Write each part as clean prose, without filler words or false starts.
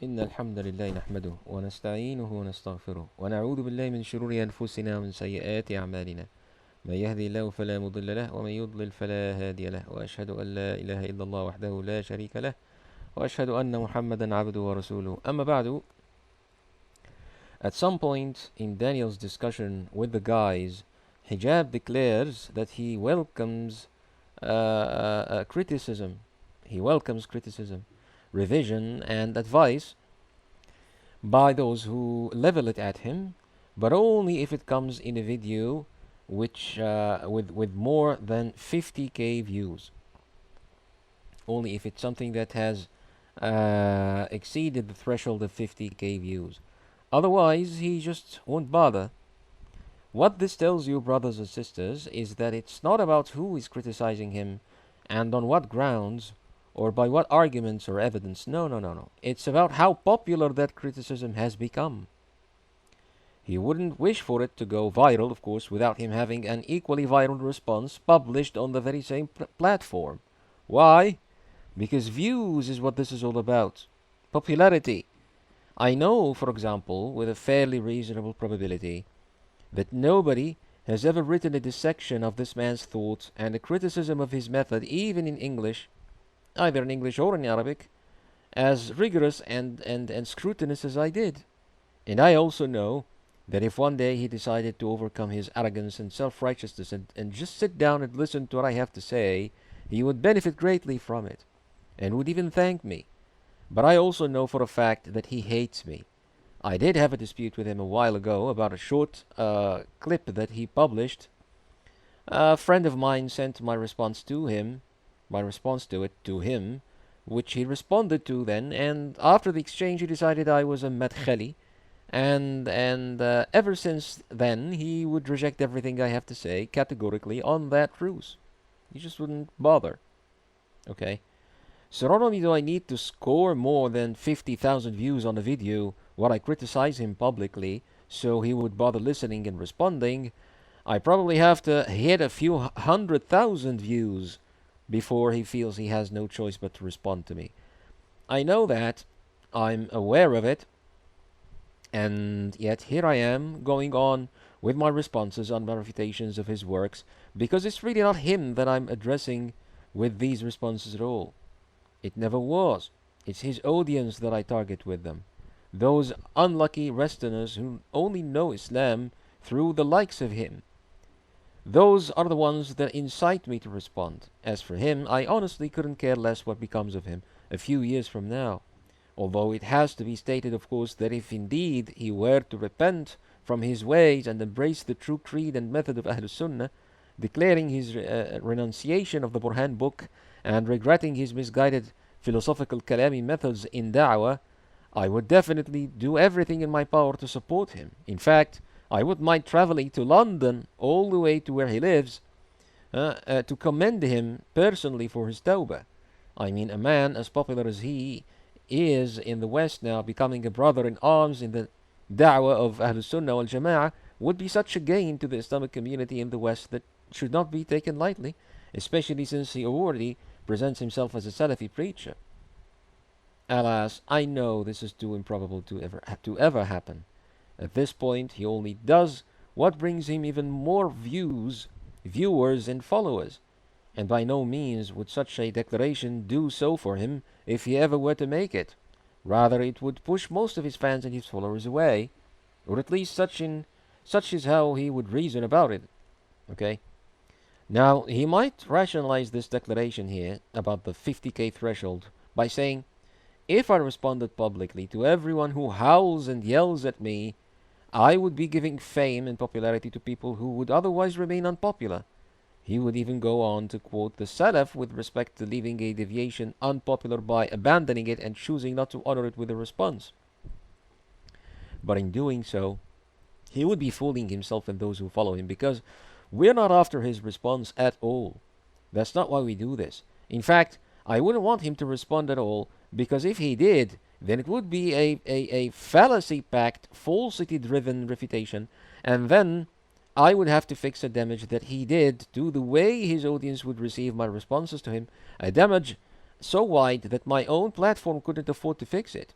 إن الحمد لله نحمده ونستعينه ونستغفره ونعوذ بالله من شرور أنفسنا ومن سيئات أعمالنا. من يهدي الله فلا مضل له ومن يضلل فلا هادي له، وأشهد أن لا إله إلا الله وحده لا شريك له، وأشهد أن محمدا عبده ورسوله. أما بعد, at some point in Daniel's discussion with the guys, Hijab declares that he welcomes criticism. He welcomes criticism, revision, and advice by those who level it at him, but only if it comes in a video which with more than 50k views. Only if it's something that has exceeded the threshold of 50k views. Otherwise, he just won't bother. What this tells you, brothers and sisters, is that it's not about who is criticizing him and on what grounds or by what arguments or evidence. No. It's about how popular that criticism has become. He wouldn't wish for it to go viral, of course, without him having an equally viral response published on the very same platform. Why? Because views is what this is all about. Popularity. I know, for example, with a fairly reasonable probability, that nobody has ever written a dissection of this man's thought and a criticism of his method, even in English, either in English or in Arabic, as rigorous and scrutinous as I did. And I also know that if one day he decided to overcome his arrogance and self-righteousness and just sit down and listen to what I have to say, he would benefit greatly from it, and would even thank me. But I also know for a fact that he hates me. I did have a dispute with him a while ago about a short clip that he published. A friend of mine sent my response to him, which he responded to then, and after the exchange he decided I was a madkhali, and ever since then he would reject everything I have to say categorically on that ruse. He just wouldn't bother. Okay? So not only do I need to score more than 50,000 views on a video where I criticize him publicly so he would bother listening and responding, I probably have to hit a few 100,000 views before he feels he has no choice but to respond to me. I know that, I'm aware of it, and yet here I am going on with my responses on my refutations of his works, because it's really not him that I'm addressing with these responses at all. It never was. It's his audience that I target with them. Those unlucky Westerners who only know Islam through the likes of him. Those are the ones that incite me to respond. As for him, I honestly couldn't care less what becomes of him a few years from now. Although it has to be stated, of course, that if indeed he were to repent from his ways and embrace the true creed and method of Ahlus Sunnah, declaring his renunciation of the Burhan book and regretting his misguided philosophical Kalami methods in da'wah, I would definitely do everything in my power to support him. In fact, I would mind traveling to London all the way to where he lives to commend him personally for his tawbah. I mean, a man as popular as he is in the West now, becoming a brother in arms in the da'wah of Ahlul Sunnah wal Jama'ah, would be such a gain to the Islamic community in the West that should not be taken lightly, especially since he already presents himself as a Salafi preacher. Alas, I know this is too improbable to ever happen. At this point, he only does what brings him even more viewers, and followers, and by no means would such a declaration do so for him if he ever were to make it. Rather, it would push most of his fans and his followers away, or at least such is how he would reason about it. Okay? Now, he might rationalize this declaration here about the 50k threshold by saying, if I responded publicly to everyone who howls and yells at me, I would be giving fame and popularity to people who would otherwise remain unpopular. He would even go on to quote the Salaf with respect to leaving a deviation unpopular by abandoning it and choosing not to honor it with a response. But in doing so, he would be fooling himself and those who follow him, because we're not after his response at all. That's not why we do this. In fact, I wouldn't want him to respond at all, because if he did, then it would be a fallacy-packed, falsity-driven refutation, and then I would have to fix a damage that he did to the way his audience would receive my responses to him, a damage so wide that my own platform couldn't afford to fix it.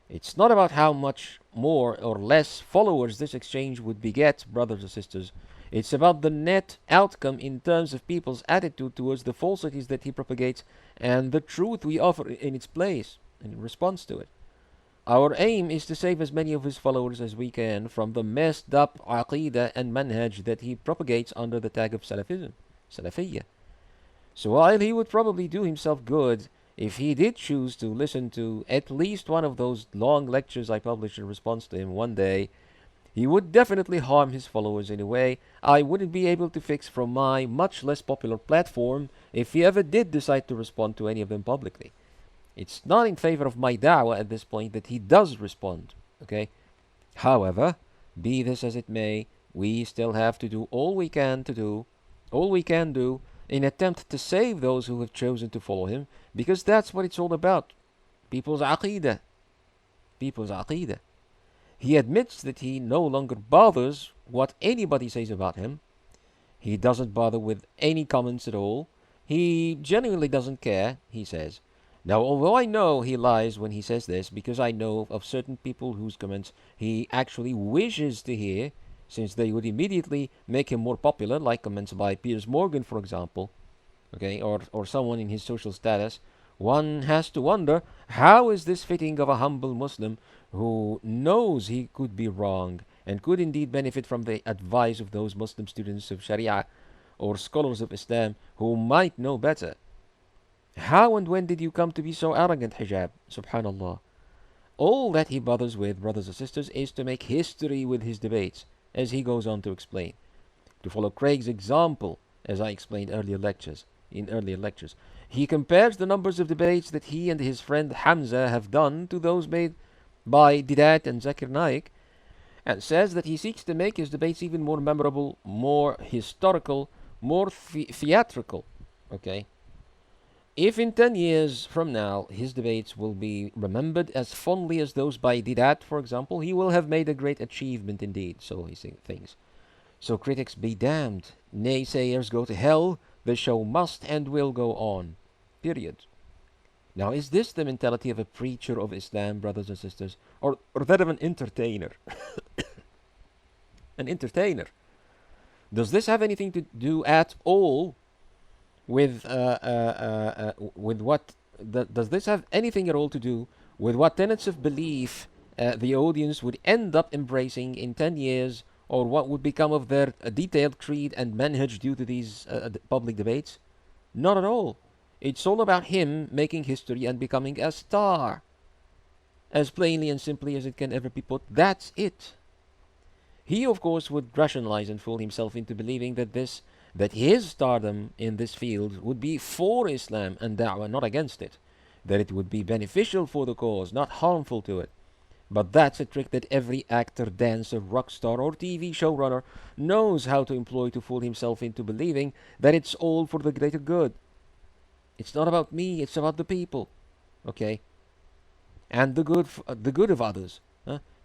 It's not about how much more or less followers this exchange would beget, brothers and sisters. It's about the net outcome in terms of people's attitude towards the falsities that he propagates and the truth we offer in its place, in response to it. Our aim is to save as many of his followers as we can from the messed up aqidah and manhaj that he propagates under the tag of Salafism, Salafiyya. So while he would probably do himself good if he did choose to listen to at least one of those long lectures I published in response to him one day, he would definitely harm his followers in a way I wouldn't be able to fix from my much less popular platform if he ever did decide to respond to any of them publicly. It's not in favor of my da'wah at this point that he does respond, okay? However, be this as it may, we still have to do all we can do in attempt to save those who have chosen to follow him, because that's what it's all about. People's aqeedah. People's aqeedah. He admits that he no longer bothers what anybody says about him. He doesn't bother with any comments at all. He genuinely doesn't care, he says. Now, although I know he lies when he says this, because I know of certain people whose comments he actually wishes to hear, since they would immediately make him more popular, like comments by Piers Morgan, for example, okay, or someone in his social status, one has to wonder, how is this fitting of a humble Muslim who knows he could be wrong and could indeed benefit from the advice of those Muslim students of Sharia or scholars of Islam who might know better? How and when did you come to be so arrogant, Hijab? Subhanallah. All that he bothers with, brothers and sisters, is to make history with his debates, as he goes on to explain. To follow Craig's example, as I explained in earlier lectures, he compares the numbers of debates that he and his friend Hamza have done to those made by Didat and Zakir Naik, and says that he seeks to make his debates even more memorable, more historical, more theatrical. Okay? If in 10 years from now his debates will be remembered as fondly as those by Didat, for example, he will have made a great achievement indeed, so he thinks. So critics be damned, naysayers go to hell, the show must and will go on. Period. Now, is this the mentality of a preacher of Islam, brothers and sisters, or that of an entertainer? An entertainer. Does this have anything to do at all with what? Does this have anything at all to do with what tenets of belief the audience would end up embracing in 10 years, or what would become of their detailed creed and manhaj due to these public debates? Not at all. It's all about him making history and becoming a star. As plainly and simply as it can ever be put, that's it. He, of course, would rationalize and fool himself into believing that his stardom in this field would be for Islam and da'wah, not against it. That it would be beneficial for the cause, not harmful to it. But that's a trick that every actor, dancer, rock star, or TV showrunner knows how to employ to fool himself into believing that it's all for the greater good. It's not about me, it's about the people. Okay? And the good of others.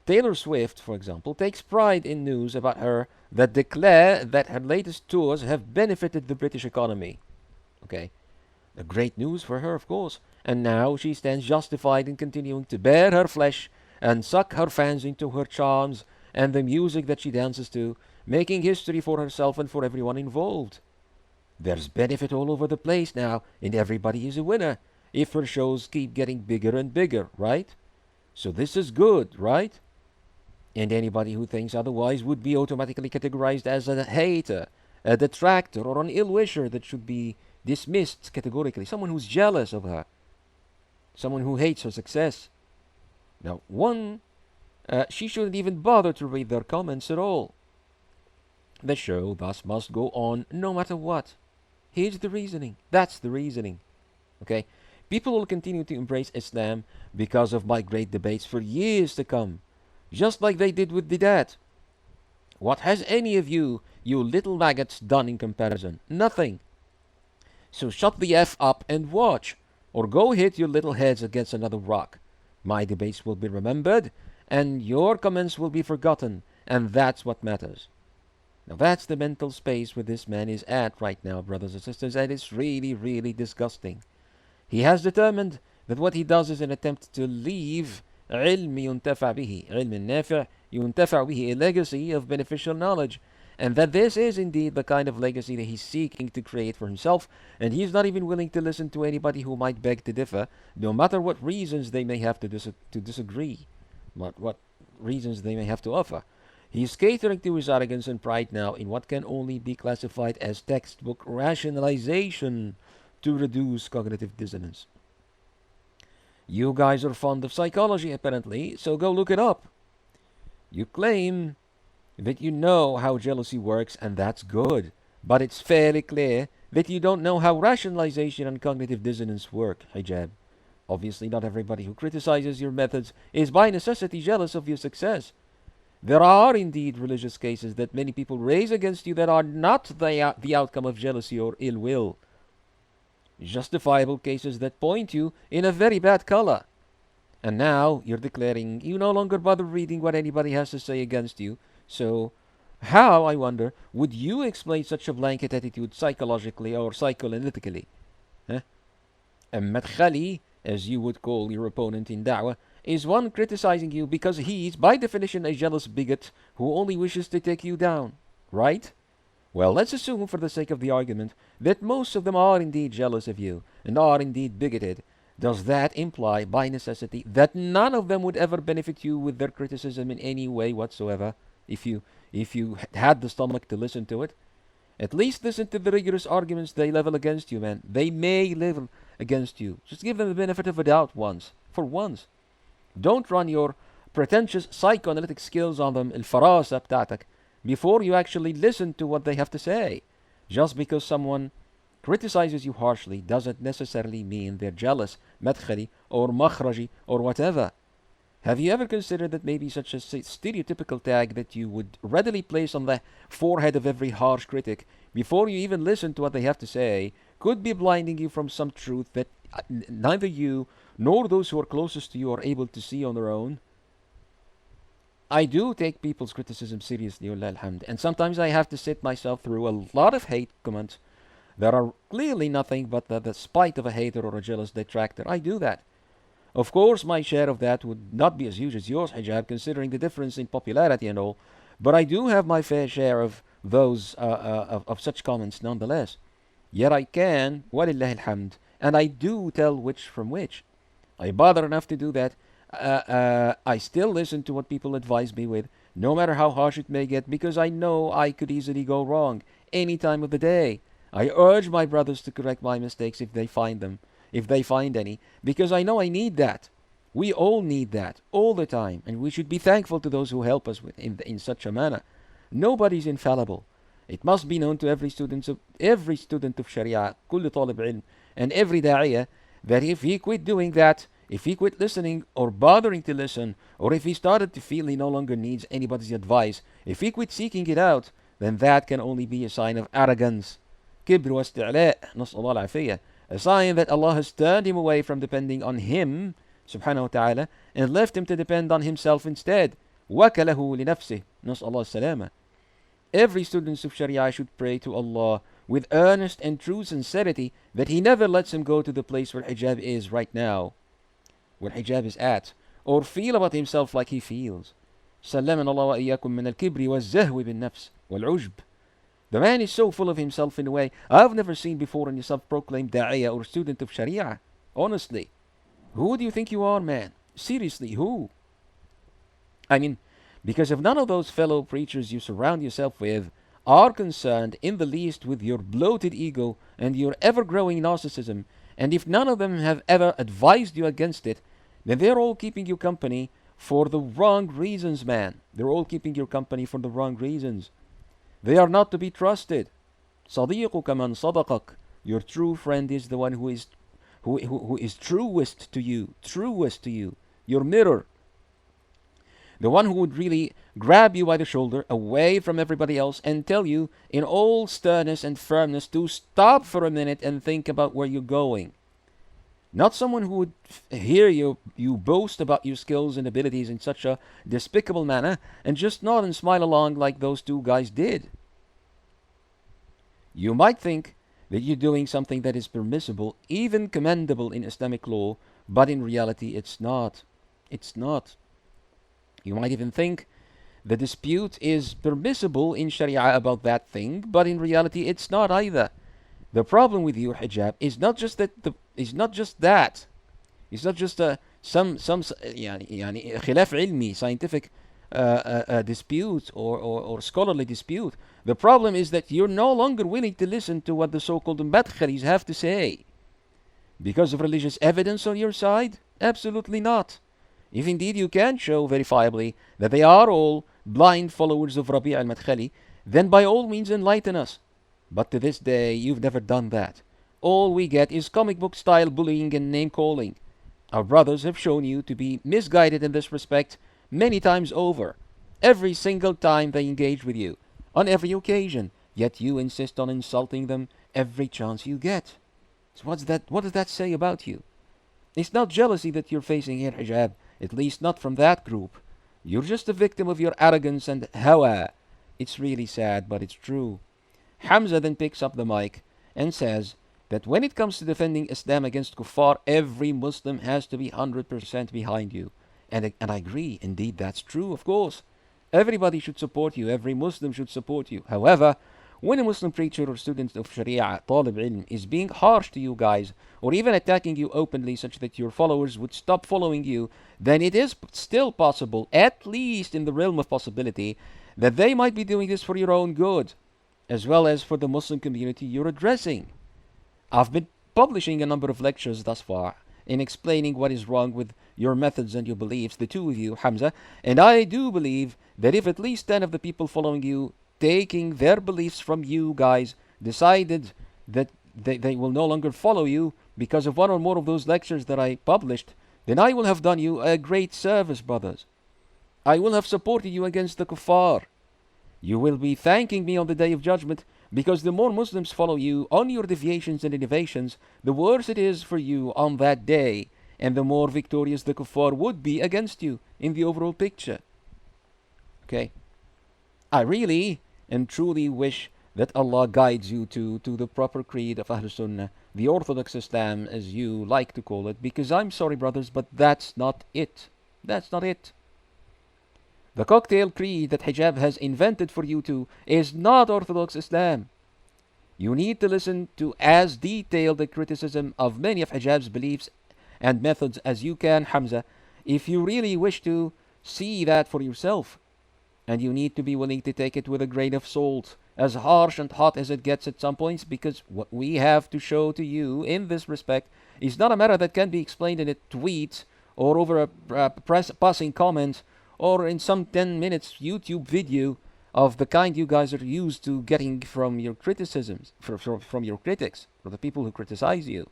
Taylor Swift, for example, takes pride in news about her that declare that her latest tours have benefited the British economy. Okay? A great news for her, of course. And now she stands justified in continuing to bare her flesh and suck her fans into her charms and the music that she dances to, making history for herself and for everyone involved. There's benefit all over the place now, and everybody is a winner if her shows keep getting bigger and bigger, right? So this is good, right? And anybody who thinks otherwise would be automatically categorized as a hater, a detractor, or an ill-wisher that should be dismissed categorically. Someone who's jealous of her. Someone who hates her success. Now, she shouldn't even bother to read their comments at all. The show thus must go on no matter what. Here's the reasoning. That's the reasoning. Okay? People will continue to embrace Islam because of my great debates for years to come. Just like they did with Didat. What has any of you little maggots, done in comparison? Nothing. So shut the F up and watch. Or go hit your little heads against another rock. My debates will be remembered, and your comments will be forgotten, and that's what matters. Now that's the mental space where this man is at right now, brothers and sisters, and it's really, really disgusting. He has determined that what he does is an attempt to leave علم ينتفع به علم نافع ينتفع به a legacy of beneficial knowledge, and that this is indeed the kind of legacy that he's seeking to create for himself, and he's not even willing to listen to anybody who might beg to differ, no matter what reasons they may have to disagree, what reasons they may have to offer. He's catering to his arrogance and pride now in what can only be classified as textbook rationalization to reduce cognitive dissonance. You guys are fond of psychology, apparently, so go look it up. You claim that you know how jealousy works, and that's good, but it's fairly clear that you don't know how rationalization and cognitive dissonance work, Hijab. Obviously, not everybody who criticizes your methods is by necessity jealous of your success. There are indeed religious cases that many people raise against you that are not the outcome of jealousy or ill will. Justifiable cases that point you in a very bad color. And now you're declaring you no longer bother reading what anybody has to say against you. So, how, I wonder, would you explain such a blanket attitude psychologically or psychoanalytically? Huh? A madkhali, as you would call your opponent in da'wah, is one criticizing you because he is, by definition, a jealous bigot who only wishes to take you down. Right? Well, let's assume, for the sake of the argument, that most of them are indeed jealous of you and are indeed bigoted. Does that imply, by necessity, that none of them would ever benefit you with their criticism in any way whatsoever, if you had the stomach to listen to it? At least listen to the rigorous arguments they level against you, man. They may level against you. Just give them the benefit of a doubt once. For once. Don't run your pretentious psychoanalytic skills on them, الفراسة بتاعتك, before you actually listen to what they have to say. Just because someone criticizes you harshly doesn't necessarily mean they're jealous, madkhali, or makhraji, or whatever. Have you ever considered that maybe such a stereotypical tag that you would readily place on the forehead of every harsh critic before you even listen to what they have to say could be blinding you from some truth that neither you nor those who are closest to you are able to see on their own? I do take people's criticism seriously, wallah alhamd, and sometimes I have to sit myself through a lot of hate comments that are clearly nothing but the spite of a hater or a jealous detractor. I do that. Of course, my share of that would not be as huge as yours, Hijab, considering the difference in popularity and all, but I do have my fair share of those, of such comments nonetheless. Yet I can, walillah alhamd, and I do tell which from which. I bother enough to do that. I still listen to what people advise me with, no matter how harsh it may get, because I know I could easily go wrong any time of the day. I urge my brothers to correct my mistakes if they find them, if they find any, because I know I need that. We all need that all the time, and we should be thankful to those who help us with in such a manner. Nobody's infallible. It must be known to every student of Sharia, كل طالب علم, and every da'iyah, that if he quit doing that, if he quit listening or bothering to listen, or if he started to feel he no longer needs anybody's advice, if he quit seeking it out, then that can only be a sign of arrogance. كبر واستعلاء, نسأل الله العافية. A sign that Allah has turned him away from depending on Him, subhanahu wa ta'ala, and left him to depend on himself instead. وَكَلَهُ لِنَفْسِهِ, نسأل الله السلامة. Every student of Sharia should pray to Allah with earnest and true sincerity that He never lets him go to the place where hijab is right now, where hijab is at, or feel about himself like he feels. سلمنا الله وإياكم من الكبر والزهو بالنفس والعجب. The man is so full of himself in a way I've never seen before in a self-proclaimed da'iyah or student of Sharia. Honestly, who do you think you are, man? Seriously, who? I mean, because if none of those fellow preachers you surround yourself with are concerned in the least with your bloated ego and your ever-growing narcissism, and if none of them have ever advised you against it, then they're all keeping you company for the wrong reasons, man. They're all keeping you company for the wrong reasons. They are not to be trusted. صديقك من صدقك. Your true friend is the one who is truest to you, your mirror. The one who would really grab you by the shoulder away from everybody else and tell you in all sternness and firmness to stop for a minute and think about where you're going. Not someone who would hear you boast about your skills and abilities in such a despicable manner and just nod and smile along like those two guys did. You might think that you're doing something that is permissible, even commendable in Islamic law, but in reality it's not. It's not. You might even think the dispute is permissible in Sharia about that thing, but in reality it's not either. The problem with your hijab is not just that is not just that. It's not just some يعني خلاف علمي scientific dispute or scholarly dispute. The problem is that you're no longer willing to listen to what the so-called madkhalis have to say. Because of religious evidence on your side? Absolutely not. If indeed you can show verifiably that they are all blind followers of Rabi' al-Madkhali, then by all means enlighten us. But to this day, you've never done that. All we get is comic book style bullying and name calling. Our brothers have shown you to be misguided in this respect many times over, every single time they engage with you, on every occasion, yet you insist on insulting them every chance you get. So what does that say about you? It's not jealousy that you're facing here, hijab, at least not from that group. You're just a victim of your arrogance and hawa. It's really sad, but it's true. Hamza then picks up the mic and says that when it comes to defending Islam against kuffar, every Muslim has to be 100% behind you. And I agree, indeed, that's true, of course. Everybody should support you, every Muslim should support you. However, when a Muslim preacher or student of Sharia, talib ilm, is being harsh to you guys, or even attacking you openly such that your followers would stop following you, then it is still possible, at least in the realm of possibility, that they might be doing this for your own good, as well as for the Muslim community you're addressing. I've been publishing a number of lectures thus far in explaining what is wrong with your methods and your beliefs, the two of you, Hamza, and I do believe that if at least 10 of the people following you, taking their beliefs from you guys, decided that they will no longer follow you because of one or more of those lectures that I published, then I will have done you a great service, brothers. I will have supported you against the kuffar. You will be thanking me on the day of judgment, because the more Muslims follow you on your deviations and innovations, the worse it is for you on that day, and the more victorious the kuffar would be against you in the overall picture. Okay? I really and truly wish that Allah guides you to the proper creed of Ahlul Sunnah, the Orthodox Islam as you like to call it, because I'm sorry, brothers, but that's not it. That's not it. The cocktail creed that hijab has invented for you two is not Orthodox Islam. You need to listen to as detailed a criticism of many of hijab's beliefs and methods as you can, Hamza, if you really wish to see that for yourself. And you need to be willing to take it with a grain of salt, as harsh and hot as it gets at some points, because what we have to show to you in this respect is not a matter that can be explained in a tweet or over a passing comment or in some 10 minutes YouTube video of the kind you guys are used to getting from your criticisms, from your critics, or the people who criticize you.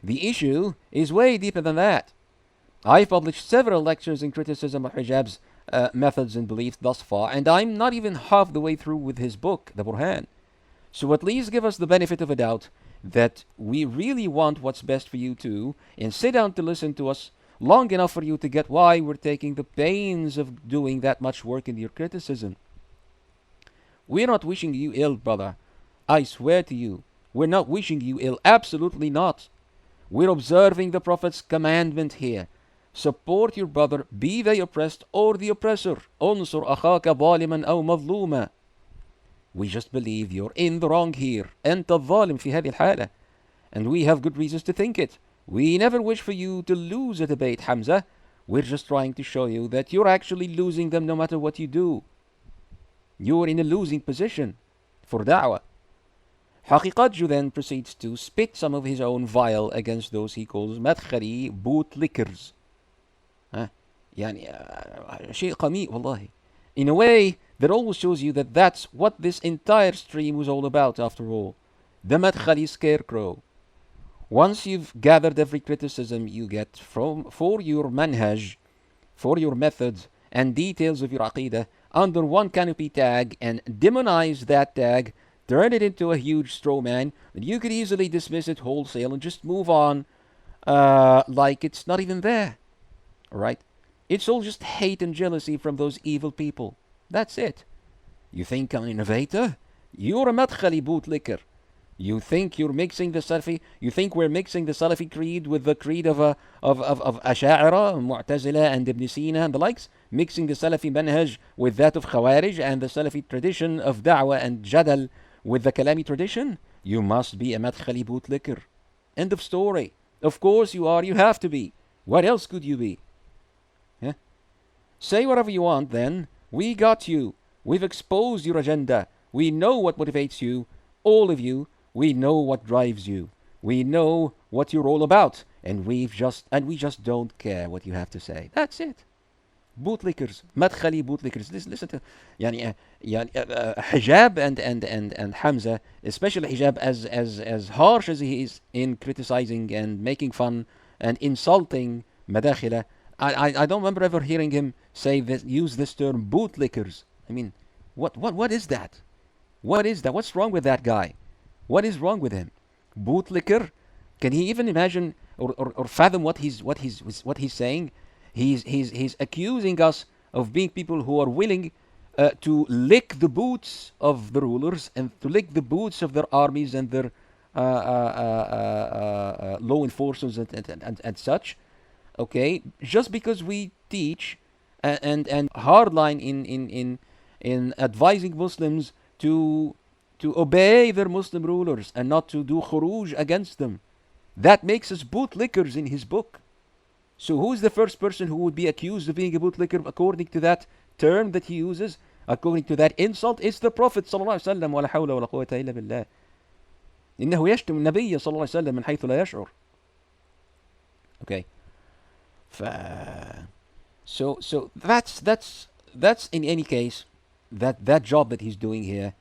The issue is way deeper than that. I've published several lectures in criticism of hijab's methods and beliefs thus far, and I'm not even half the way through with his book, the Burhan. So at least give us the benefit of a doubt that we really want what's best for you too, and sit down to listen to us long enough for you to get why we're taking the pains of doing that much work in your criticism. We're not wishing you ill, brother. I swear to you, we're not wishing you ill. Absolutely not. We're observing the Prophet's commandment here. Support your brother, be they oppressed or the oppressor. أنصر أخاك ظالما أو مظلوما. We just believe you're in the wrong here. أنت الظالم في هذه الحالة. And we have good reasons to think it. We never wish for you to lose a debate, Hamza. We're just trying to show you that you're actually losing them no matter what you do. You're in a losing position for da'wah. Haqiqatju then proceeds to spit some of his own vile against those he calls madkhali bootlickers. شيء قميء والله. In a way that always shows you that that's what this entire stream was all about after all. The madkhali scarecrow. Once you've gathered every criticism you get for your manhaj, for your methods and details of your aqidah under one canopy tag and demonize that tag, turn it into a huge straw man, then you could easily dismiss it wholesale and just move on like it's not even there. Alright? It's all just hate and jealousy from those evil people. That's it. You think I'm an innovator? You're a madkhali bootlicker. You think you're mixing the Salafi? You think we're mixing the Salafi creed with the creed of Asha'ira, Mu'tazila, and Ibn Sina and the likes? Mixing the Salafi manhaj with that of Khawarij and the Salafi tradition of Da'wah and Jadal with the Kalami tradition? You must be a Madkhali bootlicker. End of story. Of course you are. You have to be. What else could you be? Yeah? Say whatever you want then. We got you. We've exposed your agenda. We know what motivates you. All of you. We know what drives you. We know what you're all about. And we just don't care what you have to say. That's it. Bootlickers. Madkhali bootlickers. Listen to Hijab and Hamza, especially Hijab, as harsh as he is in criticizing and making fun and insulting Madakhila. I don't remember ever hearing him use this term bootlickers. I mean, what is that? What is that? What's wrong with that guy? What is wrong with him? Bootlicker? Can he even imagine or fathom what he's saying? He's accusing us of being people who are willing to lick the boots of the rulers and to lick the boots of their armies and their law enforcers and such. Okay, just because we teach and hardline in advising Muslims to obey their Muslim rulers and not to do khuruj against them. That makes us bootlickers in his book. So who's the first person who would be accused of being a bootlicker according to that term that he uses, according to that insult? It's the Prophet صلى الله عليه وسلم. ولا حول ولا قوة إلا بالله. إنه يشتم النبي صلى الله عليه وسلم من حيث لا يشعر. Okay. So that's in any case that job that he's doing here.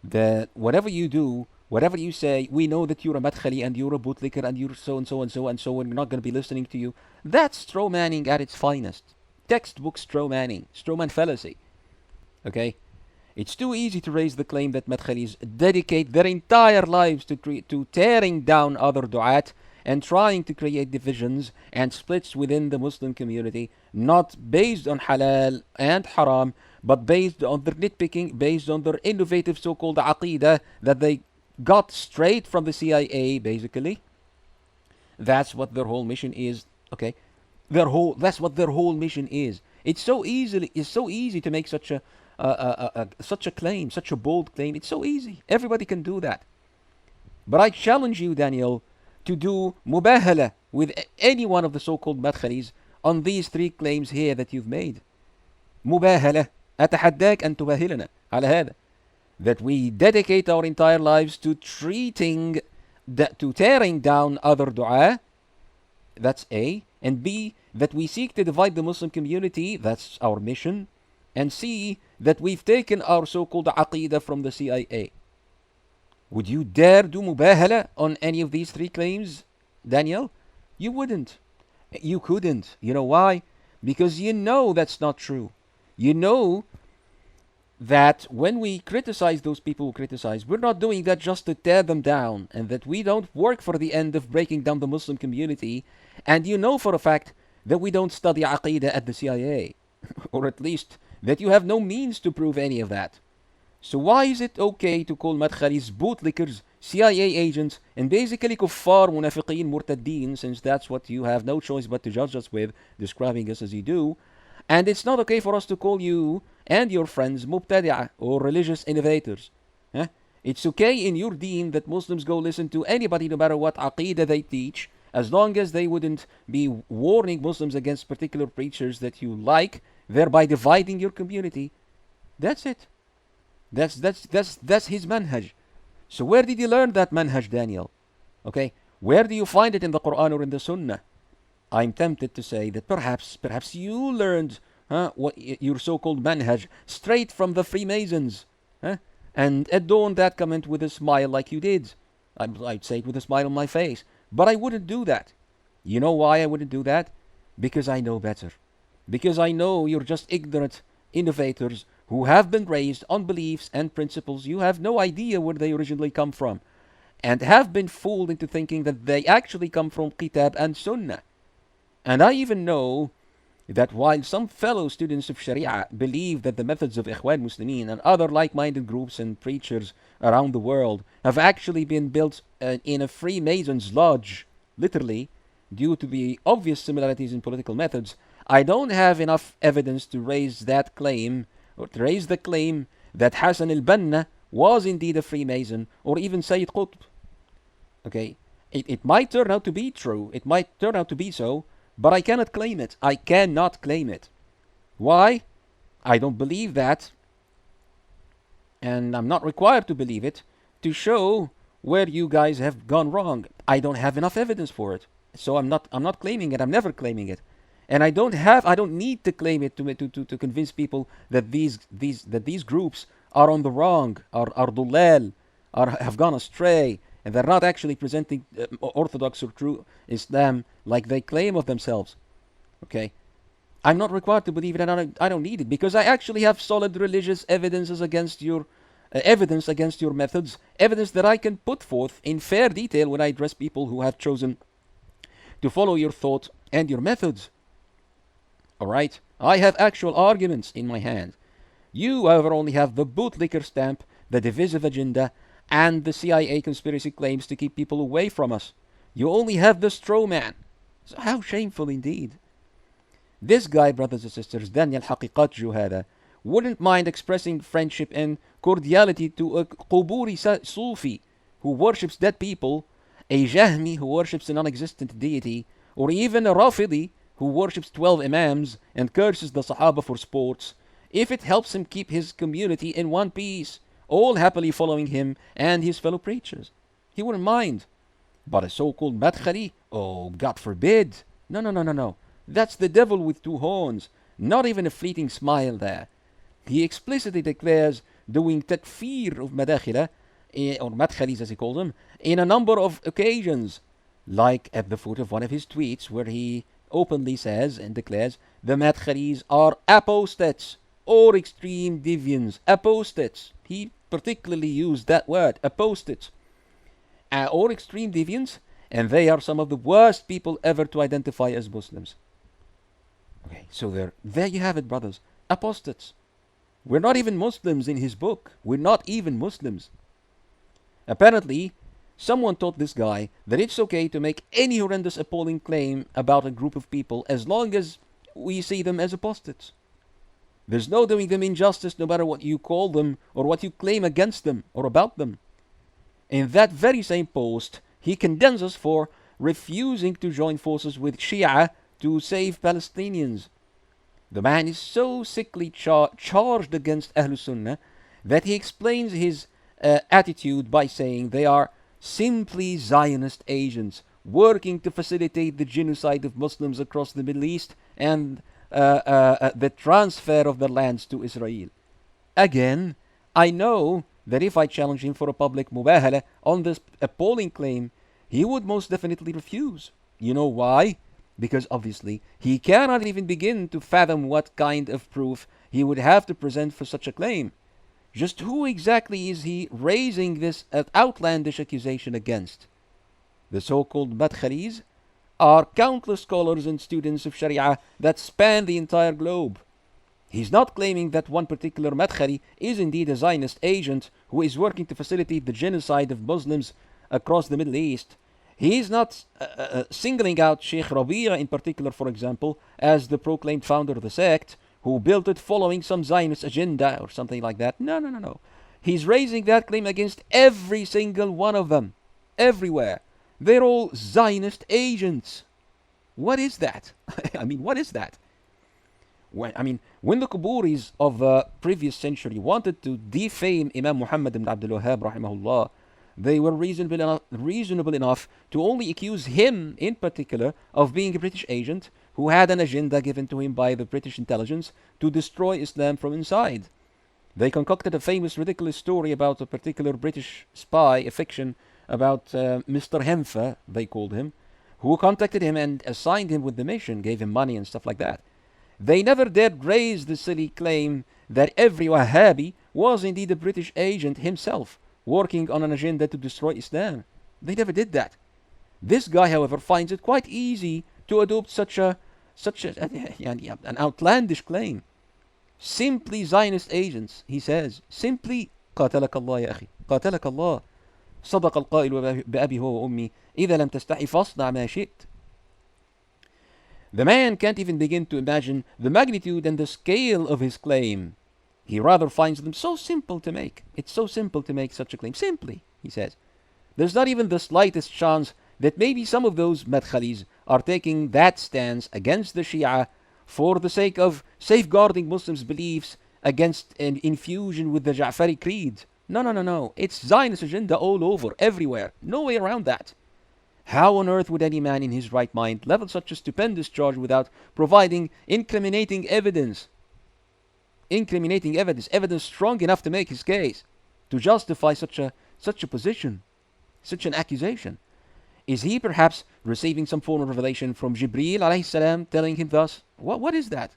That whatever you do, whatever you say, we know that you're a madkhali and you're a bootlicker and you're so and so and so and so, and we're not going to be listening to you. That's straw manning at its finest. Textbook straw manning, straw man fallacy. Okay? It's too easy to raise the claim that madkhalis dedicate their entire lives to tearing down other du'at and trying to create divisions and splits within the Muslim community, not based on halal and haram, but based on their nitpicking, based on their innovative so-called aqidah that they got straight from the CIA, basically. That's what their whole mission is. Okay, that's what their whole mission is. It's so easy to make such a claim, such a bold claim. It's so easy. Everybody can do that. But I challenge you, Daniel, to do mubahala with any one of the so-called madkhalis on these three claims here that you've made. Mubahala. أتحداك أن تباهلنا على هذا. That we dedicate our entire lives to tearing down other dua. That's A. And B, that we seek to divide the Muslim community. That's our mission. And C, that we've taken our so-called aqidah from the CIA. Would you dare do mubahala on any of these three claims, Daniel? You wouldn't. You couldn't. You know why? Because you know that's not true. You know that when we criticize those people who criticize, we're not doing that just to tear them down, and that we don't work for the end of breaking down the Muslim community. And you know for a fact that we don't study aqidah at the CIA, or at least that you have no means to prove any of that. So why is it okay to call madkhalis bootlickers, CIA agents, and basically kuffar, munafiqeen, murtaddeen, since that's what you have no choice but to judge us with, describing us as you do? And it's not okay for us to call you and your friends mubtadi'ah or religious innovators. It's okay in your deen that Muslims go listen to anybody no matter what aqidah they teach, as long as they wouldn't be warning Muslims against particular preachers that you like, thereby dividing your community. That's it. That's his manhaj. So where did you learn that manhaj, Daniel? Okay, where do you find it in the Quran or in the Sunnah? I'm tempted to say that perhaps you learned what your so-called manhaj straight from the Freemasons, and adorned that comment with a smile like you did. I'd say it with a smile on my face, but I wouldn't do that. You know why I wouldn't do that? Because I know better. Because I know you're just ignorant innovators who have been raised on beliefs and principles you have no idea where they originally come from, and have been fooled into thinking that they actually come from Kitab and Sunnah. And I even know that while some fellow students of Sharia believe that the methods of Ikhwan Muslimin and other like-minded groups and preachers around the world have actually been built in a Freemason's lodge, literally, due to the obvious similarities in political methods, I don't have enough evidence to raise that claim, or to raise the claim that Hassan al-Banna was indeed a Freemason, or even Sayyid Qutb. Okay, it might turn out to be true, it might turn out to be so, but I cannot claim it. I cannot claim it. Why? I don't believe that, and I'm not required to believe it to show where you guys have gone wrong. I don't have enough evidence for it, so I'm not claiming it. I'm never claiming it, and I don't need to claim it to convince people that these groups are on the wrong, are dulal, have gone astray, and they're not actually presenting orthodox or true Islam like they claim of themselves. Okay, I'm not required to believe it, and I don't need it, because I actually have solid religious evidences against your evidence against your methods, evidence that I can put forth in fair detail when I address people who have chosen to follow your thought and your methods. All right, I have actual arguments in my hand. You, however, only have the bootlicker stamp, the divisive agenda, and the CIA conspiracy claims to keep people away from us. You only have the straw man. So how shameful indeed. This guy, brothers and sisters, Daniel Haqiqatju hada, wouldn't mind expressing friendship and cordiality to a Quburi Sufi who worships dead people, a Jahmi who worships a non-existent deity, or even a Rafidi who worships 12 imams and curses the Sahaba for sports, if it helps him keep his community in one piece, all happily following him and his fellow preachers. He wouldn't mind. But a so-called Madkhali, oh, God forbid. No. That's the devil with two horns. Not even a fleeting smile there. He explicitly declares doing takfir of Madakhila, or Madkhalis as he calls them, in a number of occasions, like at the foot of one of his tweets where he openly says and declares the Madkhalis are apostates or extreme deviants. Apostates. He particularly used that word, apostates, or extreme deviants, and they are some of the worst people ever to identify as Muslims. Okay, so there you have it, brothers. Apostates. We're not even Muslims in his book. We're not even Muslims. Apparently, someone taught this guy that it's okay to make any horrendous, appalling claim about a group of people as long as we see them as apostates. There's no doing them injustice no matter what you call them or what you claim against them or about them. In that very same post, he condemns us for refusing to join forces with Shia to save Palestinians. The man is so sickly charged against Ahlul Sunnah that he explains his attitude by saying they are simply Zionist agents working to facilitate the genocide of Muslims across the Middle East and the transfer of their lands to Israel. Again, I know that if I challenge him for a public mubahala on this appalling claim, he would most definitely refuse. You know why? Because obviously he cannot even begin to fathom what kind of proof he would have to present for such a claim. Just who exactly is he raising this outlandish accusation against? The so-called Madkhalis are countless scholars and students of Sharia that span the entire globe. He's not claiming that one particular Madkhali is indeed a Zionist agent who is working to facilitate the genocide of Muslims across the Middle East. He is not singling out Sheikh Rabi'a in particular, for example, as the proclaimed founder of the sect, who built it following some Zionist agenda or something like that. No. He's raising that claim against every single one of them. Everywhere. They're all Zionist agents. What is that? I mean, what is that? When the Quburis of the previous century wanted to defame Imam Muhammad ibn Abdul Wahhab rahimahullah, they were reasonable enough to only accuse him in particular of being a British agent who had an agenda given to him by the British intelligence to destroy Islam from inside. They concocted a famous ridiculous story about a particular British spy, a fiction about Mr. Hemfer, they called him, who contacted him and assigned him with the mission, gave him money and stuff like that. They never dared raise the silly claim that every Wahhabi was indeed a British agent himself, working on an agenda to destroy Islam. They never did that. This guy, however, finds it quite easy to adopt such a an outlandish claim. Simply Zionist agents, he says. Simply قاتلك الله يا أخي قاتلك الله صدق القائل بأبي هو وأمي إذا لم تستحي فاصنع ما شئت. The man can't even begin to imagine the magnitude and the scale of his claim. He rather finds them so simple to make. It's so simple to make such a claim. Simply, he says. There's not even the slightest chance that maybe some of those madkhalis are taking that stance against the Shia for the sake of safeguarding Muslims' beliefs against an infusion with the Ja'fari creed. No. It's Zionist agenda all over, everywhere. No way around that. How on earth would any man in his right mind level such a stupendous charge without providing incriminating evidence? Evidence strong enough to make his case, to justify such a position, such an accusation. Is he perhaps receiving some form of revelation from Jibreel alayhi salam telling him thus? What is that?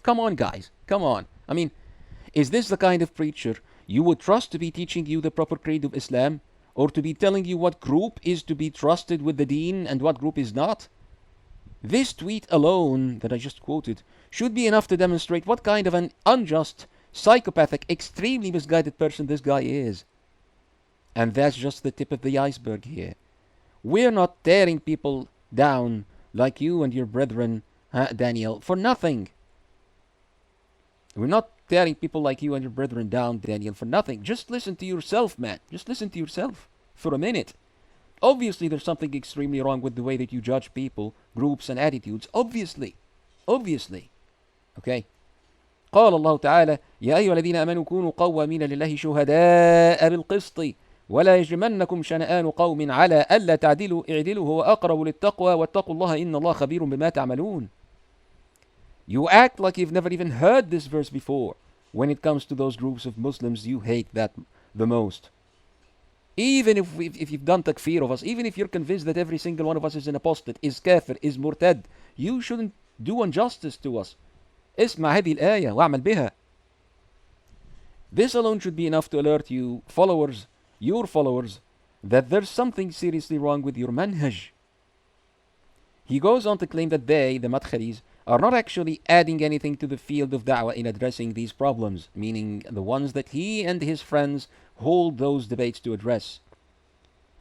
Come on, guys, come on. I mean, is this the kind of preacher you would trust to be teaching you the proper creed of Islam, or to be telling you what group is to be trusted with the deen and what group is not? This tweet alone that I just quoted should be enough to demonstrate what kind of an unjust, psychopathic, extremely misguided person this guy is. And that's just the tip of the iceberg here. We're not tearing people down like you and your brethren, Daniel, for nothing. We're not tearing people like you and your brethren down, Daniel, for nothing. Just listen to yourself, man. Just listen to yourself for a minute. Obviously, there's something extremely wrong with the way that you judge people, groups, and attitudes. Obviously. Okay? قال الله تعالى يا أيها الذين آمنوا كونوا قوامين لله شهداء بالقسط ولا يجرمنكم شنآن قوم على ألا تعدلوا اعدلوا هو أقرب للتقوى واتقوا الله إن الله خبير بما تعملون. You act like you've never even heard this verse before when it comes to those groups of Muslims you hate that the most. Even if you've done takfir of us, even if you're convinced that every single one of us is an apostate, is kafir, is murtad, you shouldn't do injustice to us. اسمع هذه الآية واعمل بها. This alone should be enough to alert you, your followers, that there's something seriously wrong with your manhaj. He goes on to claim that they, the madkhalis, are not actually adding anything to the field of da'wah in addressing these problems, meaning the ones that he and his friends hold those debates to address.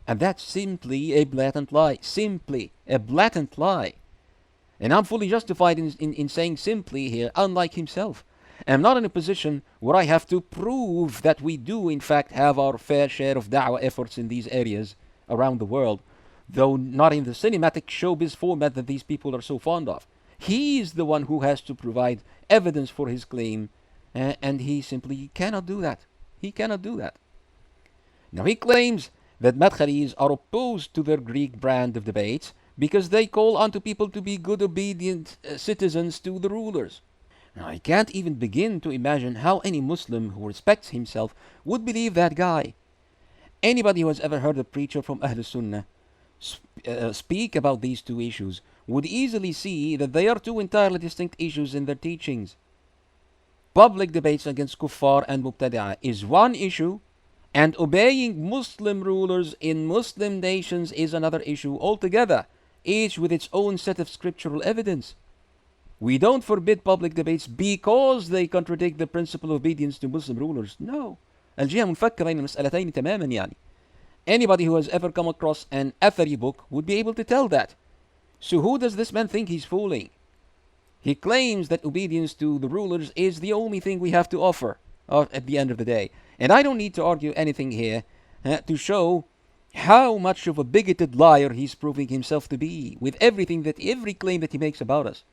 And that's simply a blatant lie. Simply a blatant lie. And I'm fully justified in saying simply here, unlike himself. I'm not in a position where I have to prove that we do in fact have our fair share of da'wah efforts in these areas around the world, though not in the cinematic showbiz format that these people are so fond of. He is the one who has to provide evidence for his claim, and he simply cannot do that. He cannot do that. Now he claims that madkhalis are opposed to their Greek brand of debates because they call unto people to be good, obedient citizens to the rulers. Now I can't even begin to imagine how any Muslim who respects himself would believe that guy. Anybody who has ever heard a preacher from Ahl Sunnah speak about these two issues would easily see that they are two entirely distinct issues in their teachings. Public debates against kuffar and mubtadi'ah is one issue, and obeying Muslim rulers in Muslim nations is another issue altogether, each with its own set of scriptural evidence. We don't forbid public debates because they contradict the principle of obedience to Muslim rulers. No. الجهة منفكة بين المسألتين تماما يعني. Anybody who has ever come across an Athari book would be able to tell that. So who does this man think he's fooling? He claims that obedience to the rulers is the only thing we have to offer at the end of the day. And I don't need to argue anything here to show how much of a bigoted liar he's proving himself to be with every claim that he makes about us.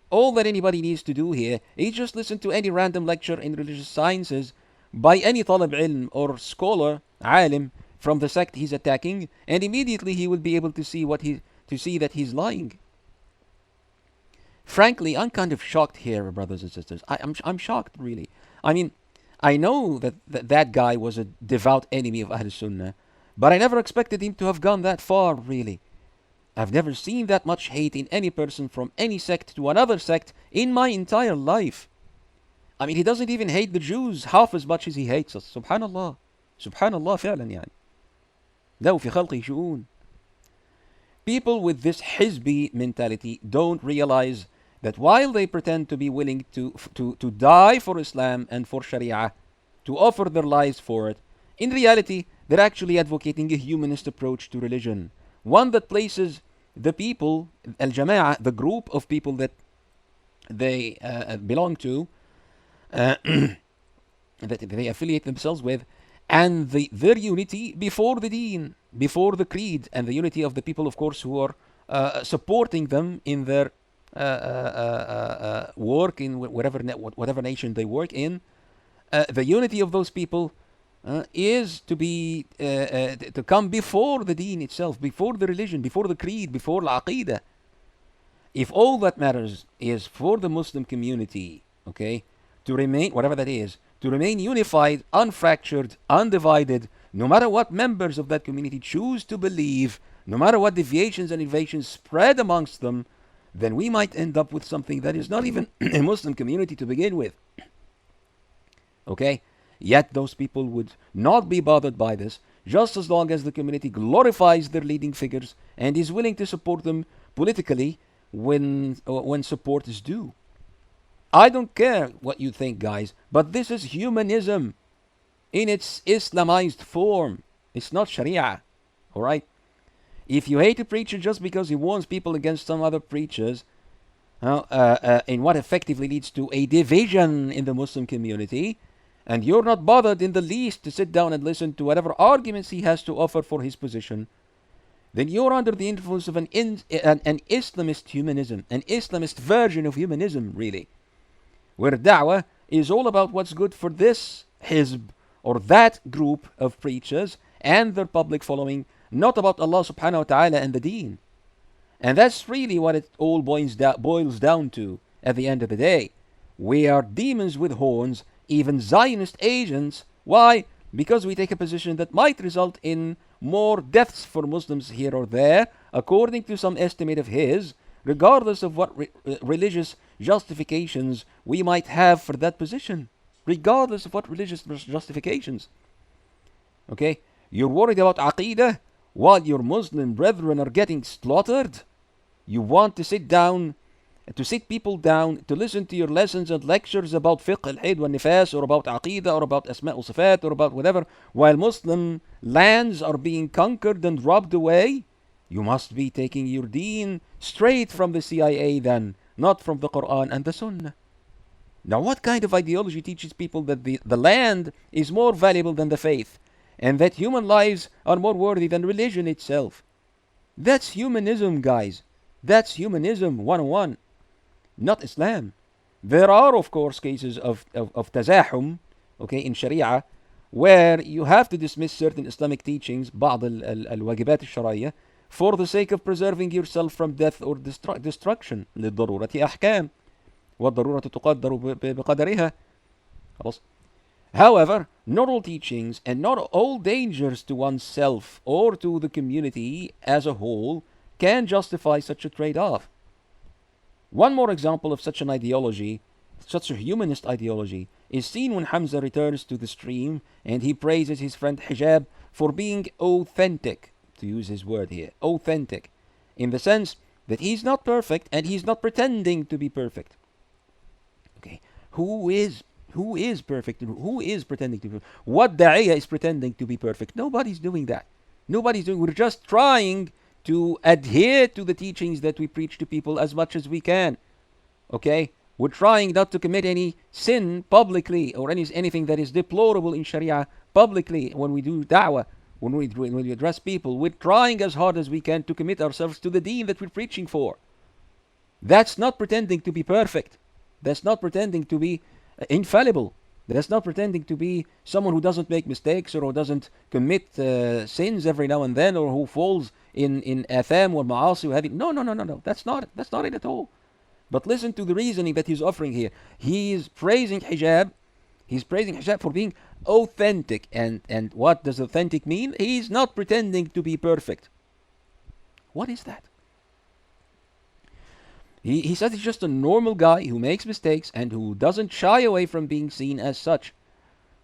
All that anybody needs to do here is just listen to any random lecture in religious sciences by any talib ilm or scholar, alim, from the sect he's attacking, and immediately he will be able to see that he's lying. Frankly, I'm kind of shocked here, brothers and sisters. I'm shocked, really. I mean, I know that guy was a devout enemy of Ahl Sunnah, but I never expected him to have gone that far, really. I've never seen that much hate in any person from any sect to another sect in my entire life. I mean, he doesn't even hate the Jews half as much as he hates us. Subhanallah. Subhanallah فعلا يعني. له في خلقه شؤون. People with this Hizbi mentality don't realize that while they pretend to be willing to die for Islam and for Sharia, to offer their lives for it, in reality, they're actually advocating a humanist approach to religion, one that places the people, al-Jama'ah, the group of people that they belong to, that they affiliate themselves with, and their unity before the deen, before the creed, and the unity of the people, of course, who are supporting them in their work in whatever nation they work in. The unity of those people is to come before the deen itself, before the religion, before the creed, before al-aqidah. If all that matters is for the Muslim community, okay, to remain, whatever that is, to remain unified, unfractured, undivided, no matter what members of that community choose to believe, no matter what deviations and innovations spread amongst them, then we might end up with something that is not even a Muslim community to begin with. Okay? Yet those people would not be bothered by this, just as long as the community glorifies their leading figures and is willing to support them politically when support is due. I don't care what you think, guys, but this is humanism in its Islamized form. It's not Sharia. Alright? If you hate a preacher just because he warns people against some other preachers, in what effectively leads to a division in the Muslim community, and you're not bothered in the least to sit down and listen to whatever arguments he has to offer for his position, then you're under the influence of an Islamist humanism, an Islamist version of humanism, really, where da'wah is all about what's good for this hizb or that group of preachers and their public following, not about Allah subhanahu wa ta'ala and the deen. And that's really what it all boils down to at the end of the day. We are demons with horns, even Zionist agents. Why? Because we take a position that might result in more deaths for Muslims here or there, according to some estimate of his, regardless of what religious justifications we might have for that position. Regardless of what religious justifications. Okay? You're worried about aqidah while your Muslim brethren are getting slaughtered? You want to sit people down to listen to your lessons and lectures about fiqh al-hayd wal nifas, or about aqidah, or about asma' al sifat, or about whatever, while Muslim lands are being conquered and robbed away? You must be taking your deen straight from the CIA then, not from the Quran and the Sunnah. Now, what kind of ideology teaches people that the land is more valuable than the faith, and that human lives are more worthy than religion itself? That's humanism, guys. That's humanism 101, not Islam. There are, of course, cases of tazahum, okay, in Sharia, where you have to dismiss certain Islamic teachings, بعض الواجبات الشرعية, for the sake of preserving yourself from death or destruction. للضرورة أحكام والضرورة تقدر بقدرها. خلاص. However, not all teachings and not all dangers to oneself or to the community as a whole can justify such a trade-off. One more example of such an ideology, such a humanist ideology, is seen when Hamza returns to the stream and he praises his friend Hijab for being authentic, to use his word here, authentic, in the sense that he's not perfect and he's not pretending to be perfect. Okay, who is perfect and who is pretending to be perfect? What da'iyah is pretending to be perfect? Nobody's doing that. We're just trying to adhere to the teachings that we preach to people as much as we can. Okay? We're trying not to commit any sin publicly or anything that is deplorable in Sharia publicly when we do da'wah, when we address people. We're trying as hard as we can to commit ourselves to the deen that we're preaching for. That's not pretending to be perfect. That's not pretending to be infallible. That's not pretending to be someone who doesn't make mistakes or who doesn't commit sins every now and then, or who falls in atham or ma'asi. No. That's not it at all. But listen to the reasoning that he's offering here. He's praising hijab. He's praising hijab for being authentic. And what does authentic mean? He's not pretending to be perfect. What is that? He says he's just a normal guy who makes mistakes and who doesn't shy away from being seen as such.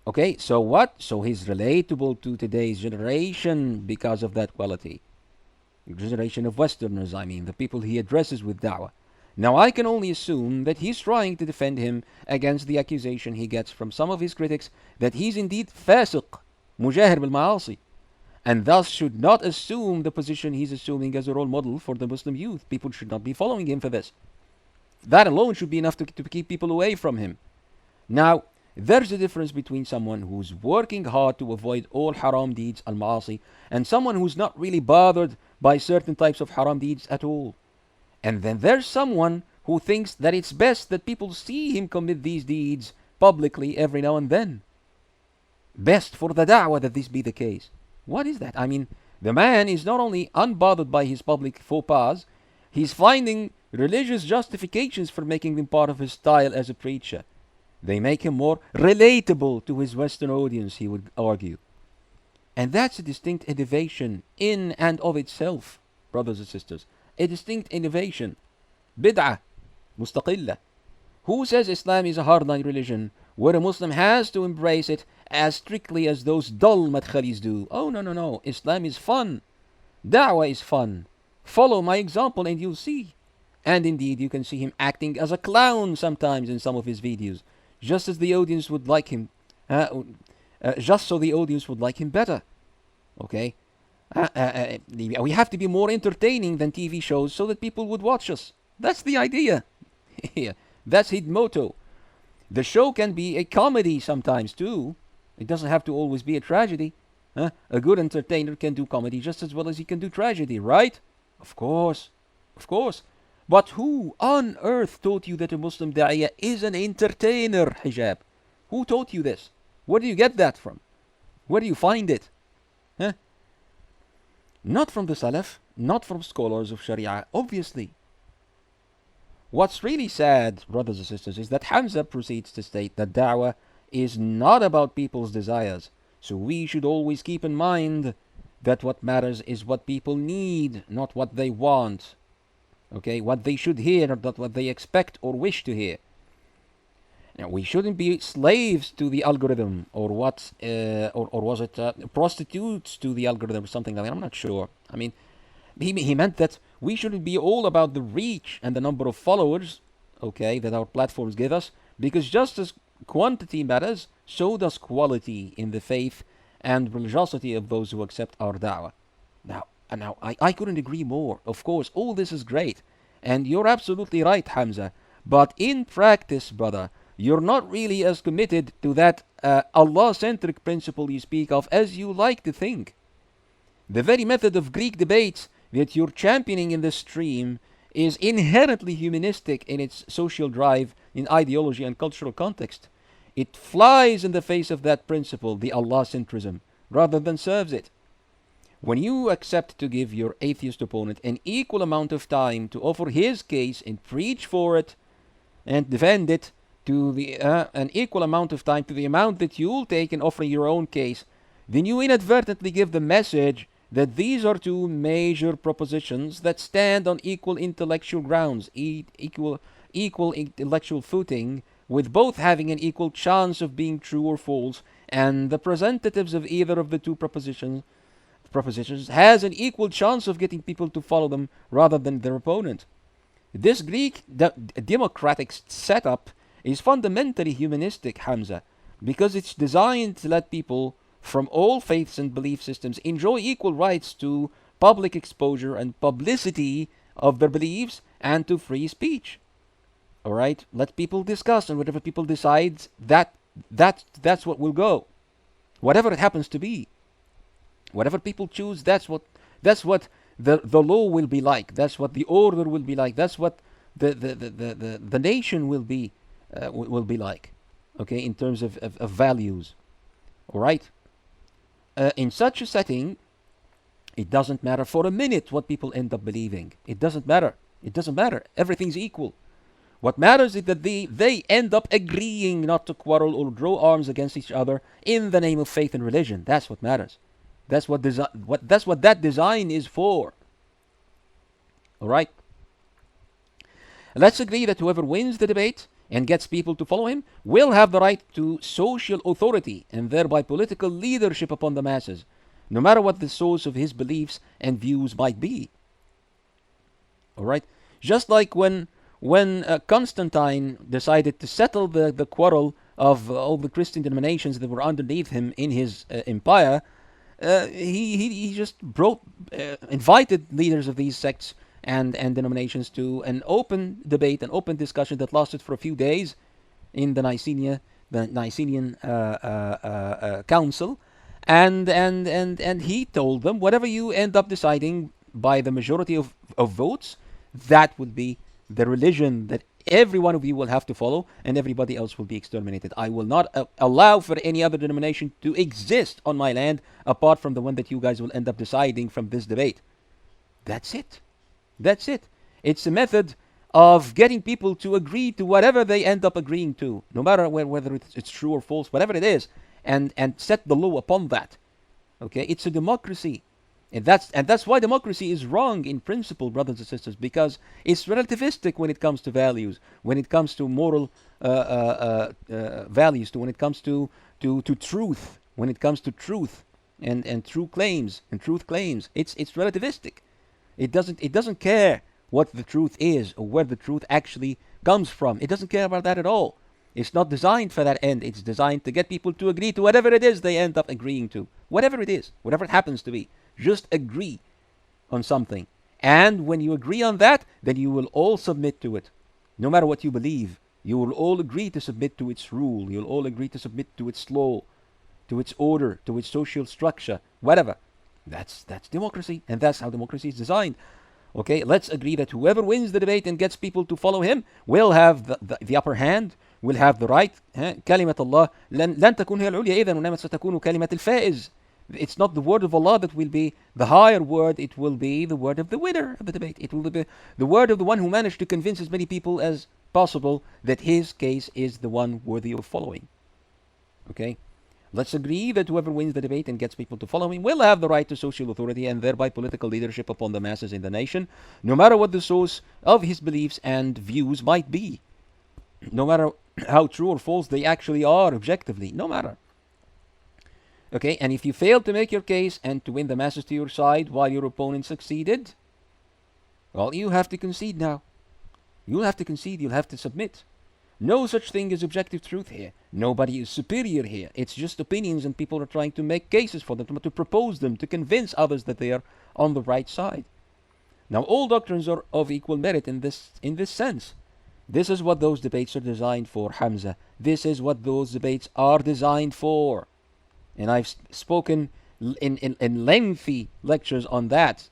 Okay, so what? So he's relatable to today's generation because of that quality. generation of Westerners, I mean, the people he addresses with da'wah. Now, I can only assume that he's trying to defend him against the accusation he gets from some of his critics that he's indeed fasiq, mujahir bil-ma'asi, and thus should not assume the position he's assuming as a role model for the Muslim youth. People should not be following him for this. That alone should be enough to keep people away from him. Now, there's a difference between someone who's working hard to avoid all haram deeds, al-ma'asi, and someone who's not really bothered by certain types of haram deeds at all. And then there's someone who thinks that it's best that people see him commit these deeds publicly every now and then. Best for the da'wah that this be the case. What is that? I mean, the man is not only unbothered by his public faux pas, he's finding religious justifications for making them part of his style as a preacher. They make him more relatable to his Western audience, he would argue. And that's a distinct innovation in and of itself, brothers and sisters. A distinct innovation. Bid'ah. Mustaqillah. Who says Islam is a hardline religion where a Muslim has to embrace it as strictly as those dull madkhalis do? Oh, no, no, no. Islam is fun. Da'wah is fun. Follow my example and you'll see. And indeed, you can see him acting as a clown sometimes in some of his videos, just as the audience would like him, just so the audience would like him better. Okay? We have to be more entertaining than TV shows so that people would watch us. That's the idea. Yeah, that's his motto. The show can be a comedy sometimes too. It doesn't have to always be a tragedy. A good entertainer can do comedy just as well as he can do tragedy, right? Of course. Of course. But who on earth taught you that a Muslim da'iyah is an entertainer, Hijab? Who taught you this? Where do you get that from? Where do you find it? Not from the Salaf, not from scholars of Sharia, obviously. What's really sad, brothers and sisters, is that Hamza proceeds to state that da'wah is not about people's desires. So we should always keep in mind that what matters is what people need, not what they want. Okay, what they should hear, not what they expect or wish to hear. Now, we shouldn't be slaves to the algorithm, or what, or was it prostitutes to the algorithm, or something like that. I'm not sure. I mean, he meant that we shouldn't be all about the reach and the number of followers, okay, that our platforms give us, because just as quantity matters, so does quality in the faith and religiosity of those who accept our da'wah. Now, I couldn't agree more. Of course, all this is great, and you're absolutely right, Hamza. But in practice, brother, you're not really as committed to that Allah-centric principle you speak of as you like to think. The very method of Greek debates that you're championing in this stream is inherently humanistic in its social drive, in ideology and cultural context. It flies in the face of that principle, the Allah-centrism, rather than serves it. When you accept to give your atheist opponent an equal amount of time to offer his case and preach for it and defend it, to the an equal amount of time to the amount that you'll take in offering your own case, then you inadvertently give the message that these are two major propositions that stand on equal intellectual grounds, equal intellectual footing, with both having an equal chance of being true or false, and the representatives of either of the two propositions has an equal chance of getting people to follow them rather than their opponent. This Greek democratic setup is fundamentally humanistic, Hamza, because it's designed to let people from all faiths and belief systems enjoy equal rights to public exposure and publicity of their beliefs and to free speech. All right, let people discuss, and whatever people decide, that's what will go. Whatever it happens to be, whatever people choose, that's what the law will be like. That's what the order will be like. That's what the nation will be like. Okay, in terms of values. All right. In such a setting, it doesn't matter for a minute what people end up believing. It doesn't matter. It doesn't matter. Everything's equal. What matters is that they end up agreeing not to quarrel or draw arms against each other in the name of faith and religion. That's what matters. That's what that design is for. All right. Let's agree that whoever wins the debate and gets people to follow him will have the right to social authority and thereby political leadership upon the masses. no matter what the source of his beliefs and views might be. All right? Just like when Constantine decided to settle the quarrel of all the Christian denominations that were underneath him in his empire, he just invited leaders of these sects and denominations to an open debate, an open discussion that lasted for a few days in the Nicenian Council, and he told them, whatever you end up deciding by the majority of votes, that would be the religion that every one of you will have to follow, and everybody else will be exterminated. I will not allow for any other denomination to exist on my land apart from the one that you guys will end up deciding from this debate. That's it. That's it. It's a method of getting people to agree to whatever they end up agreeing to, no matter whether it's true or false, whatever it is, and set the law upon that. Okay, it's a democracy. And that's why democracy is wrong in principle, brothers and sisters, because it's relativistic when it comes to values, when it comes to moral values, when it comes to truth, when it comes to truth and true claims and truth claims. It's relativistic. It doesn't care what the truth is or where the truth actually comes from. It doesn't care about that at all. It's not designed for that end. It's designed to get people to agree to whatever it is they end up agreeing to. Whatever it is, whatever it happens to be. Just agree on something. And when you agree on that, then you will all submit to it. No matter what you believe, you will all agree to submit to its rule. You'll all agree to submit to its law, to its order, to its social structure, whatever. That's democracy, and that's how democracy is designed. Okay, let's agree that whoever wins the debate and gets people to follow him will have the upper hand, will have the right. كلمة الله لن تكون هي العليا إذن وإنما ستكون كلمة الفائز. It's not the word of Allah that will be the higher word, it will be the word of the winner of the debate. It will be the word of the one who managed to convince as many people as possible that his case is the one worthy of following. Okay? Let's agree that whoever wins the debate and gets people to follow him will have the right to social authority and thereby political leadership upon the masses in the nation, no matter what the source of his beliefs and views might be. No matter how true or false they actually are objectively. No matter. Okay, and if you fail to make your case and to win the masses to your side while your opponent succeeded, well, you have to concede now. You'll have to concede, you'll have to submit. No such thing as objective truth here. Nobody is superior here. It's just opinions, and people are trying to make cases for them, to propose them, to convince others that they are on the right side. Now, all doctrines are of equal merit in this sense. This is what those debates are designed for, Hamza. This is what those debates are designed for. And I've spoken in lengthy lectures on that.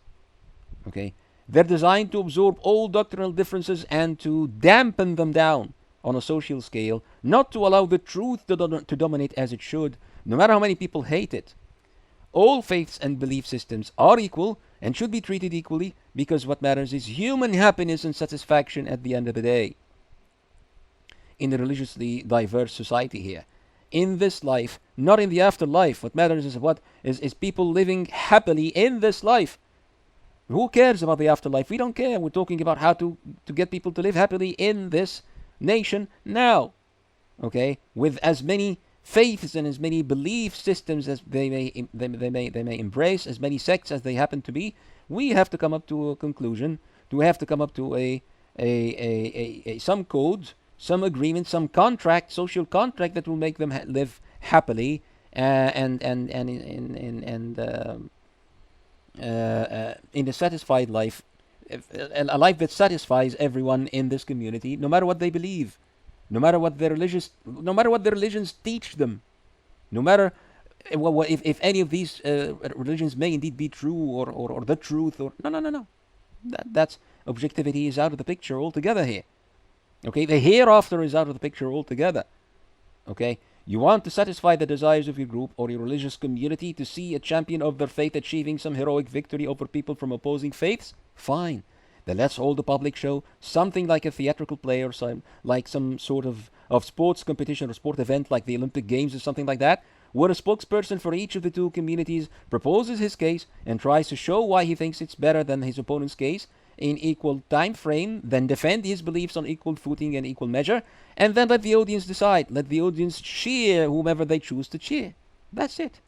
Okay? They're designed to absorb all doctrinal differences and to dampen them down on a social scale, not to allow the truth to dominate as it should, no matter how many people hate it. All faiths and belief systems are equal and should be treated equally, because what matters is human happiness and satisfaction at the end of the day. In a religiously diverse society here, in this life, not in the afterlife. What matters is people living happily in this life. Who cares about the afterlife? We don't care. We're talking about how to get people to live happily in this nation now. Okay, with as many faiths and as many belief systems as they may embrace, as many sects as they happen to be, we have to come up to a conclusion. We have to come up to a some code, some agreement, some contract, social contract that will make them live happily and in a satisfied life, a life that satisfies everyone in this community, no matter what they believe, no matter what their religions teach them, no matter if any of these religions may indeed be true or the truth, or no. That's objectivity is out of the picture altogether here. Okay, the hereafter is out of the picture altogether. Okay, you want to satisfy the desires of your group or your religious community to see a champion of their faith achieving some heroic victory over people from opposing faiths? Fine. Then let's hold a public show, something like a theatrical play or some sort of sports competition or sport event like the Olympic Games or something like that, where a spokesperson for each of the two communities proposes his case and tries to show why he thinks it's better than his opponent's case in equal time frame, then defend his beliefs on equal footing and equal measure, and then let the audience decide. Let the audience cheer whomever they choose to cheer. That's it.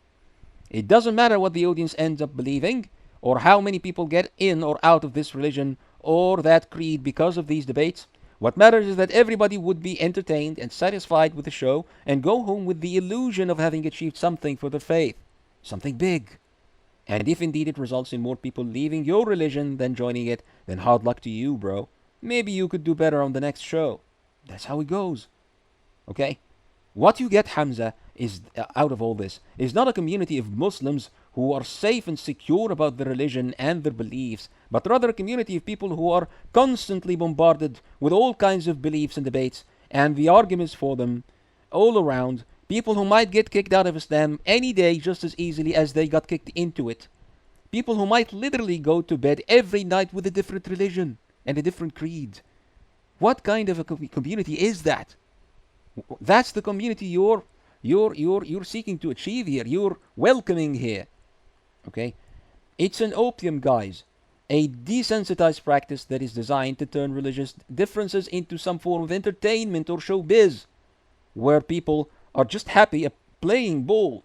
It doesn't matter what the audience ends up believing, or how many people get in or out of this religion or that creed because of these debates. What matters is that everybody would be entertained and satisfied with the show and go home with the illusion of having achieved something for their faith, something big. And if indeed it results in more people leaving your religion than joining it, then hard luck to you, bro. Maybe you could do better on the next show. That's how it goes. Okay? What you get, Hamza, is out of all this is not a community of Muslims who are safe and secure about their religion and their beliefs, but rather a community of people who are constantly bombarded with all kinds of beliefs and debates and the arguments for them all around. People who might get kicked out of Islam any day just as easily as they got kicked into it. People who might literally go to bed every night with a different religion and a different creed. What kind of a community is that? That's the community you're seeking to achieve here. You're welcoming here. Okay? It's an opium, guys. A desensitized practice that is designed to turn religious differences into some form of entertainment or showbiz, where people are just happy playing ball,